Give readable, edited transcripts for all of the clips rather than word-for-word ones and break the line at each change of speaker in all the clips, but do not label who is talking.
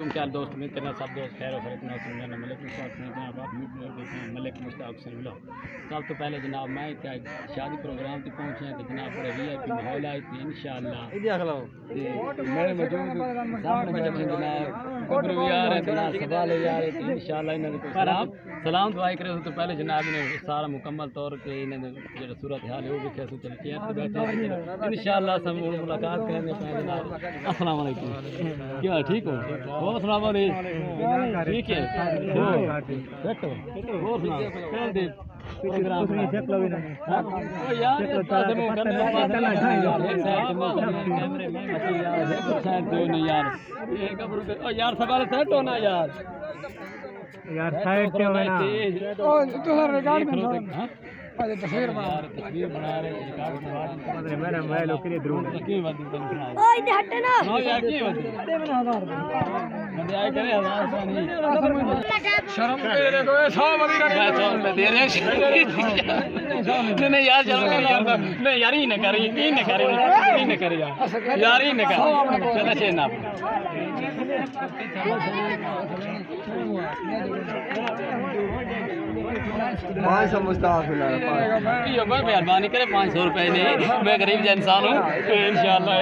वालेकुम क्या दोस्त उम्मीद करना सब दोस्त खैर और खैरियत में होंगे। मलिक मुश्ताक हुसैन व्लॉग। सब तो पहले जनाब मैं क्या शादी प्रोग्राम तक पहुँचे हैं तो जनाब बड़े VIP माहौल आई थी इंशाअल्लाह मेरे मौजूद सामने जनाब कब्र भी आ रहे हैं जनाब सवाल आ रहे थे इंशाअल्लाह इन्होंने सलाम दुआई करे तो पहले जनाब ने सारा मुकम्मल तौर पर इन्होंने जो सूरत हाल है वो भी कैसे चलती है तो बैठे इंशाअल्लाह सब मुलाकात करेंगे जनाब। अस्सलाम वालेकुम क्या ठीक हो बहुत सलाम ठीक है बैठो और सुनाओ प्रोग्राम यार यार सवाल सेट होना यार साइड पे होना तो सर रिकॉर्ड में तस्वीर बना रहे मेरा मोबाइल ओके ड्रोन की बात ओए हट ना हां यार की बात बंदे आए करे आवाज नहीं शर्म दे रहे तो 100 बड़ी रख मैं दे रहे नहीं यार शर्म नहीं यार ही न करी यार ही न कर चला छे ना मेहरबानी करे 500 रुपए नहीं मैं गरीब इंसान हूँ इंशाल्लाह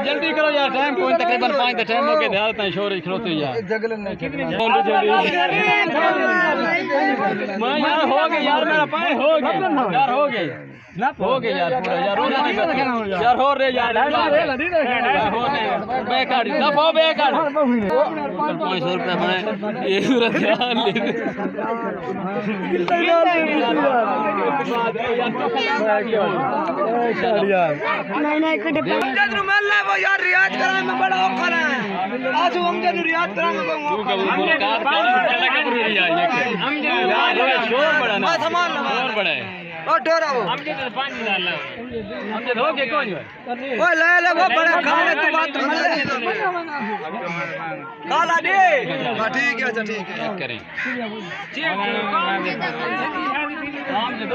जल्दी करो यार टाइम कोई तकरीबन 5 का टाइम हो गया ध्यान तक शोर खिलोते यार मैं यार हो गया यार मेरा पाए हो गया यार हो गया यार पूरा यार रोना नहीं यार हो रे यार बेकार दफा बेकार 500 रुपए मैं ये सूरत ध्यान ले नहीं कटे अमजद नु मिल ले वो यार रियाज करा में बड़ा औखा है आज अमजद नु रियाज करा में मुलाकात अमजद यार शोर बड़ा ना शोर बड़ा है ओ डोरा वो अमजद 5 डाल ला अमजद हो के कौन है ओ ले ले वो बड़ा खाने तू बात काला दे ठीक है अच्छा ठीक है करें अमजद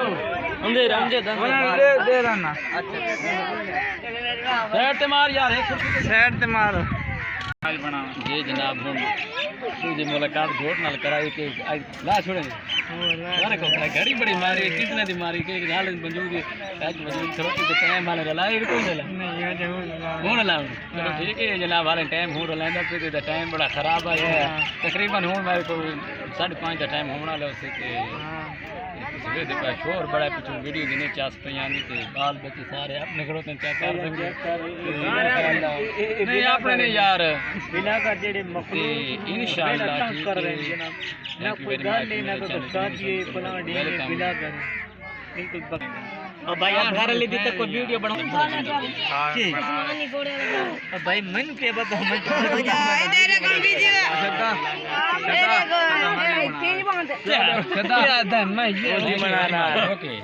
दे रहा अच्छा साइड ते मार यार साइड ते मार ये जनाब तुझे मुलाकात घोट नाल कराई के ला छोड़े यार को घड़ी बड़ी मारी कितने दी मारी के गाल मंजूर आज मंजूर थोड़ी तो टाइम वाले लाई को नहीं हुन ला चलो ठीक है जनाब वाले टाइम हो रहा है तो टाइम बड़ा खराब है तकरीबन हुन मेरे को 5:30 का टाइम होना ले उससे के देखा शोर बड़ा कुछ वीडियो गिने चास पे आनी थे बाल बच्चे सारे अपने घरों में क्या कर सके नहीं आपने नहीं यार बिना का जेड़े मखलूक इंशाअल्लाह ठीक कर रहे हैं जनाब ना कोई गाल नहीं ना कोई शादी प्लान डे बिना कर बिल्कुल और भाई आप घर ले दी तक कोई वीडियो बना की और भाई मन के बाद हम तेरे कम कीजिए मैं ये बनाना ओके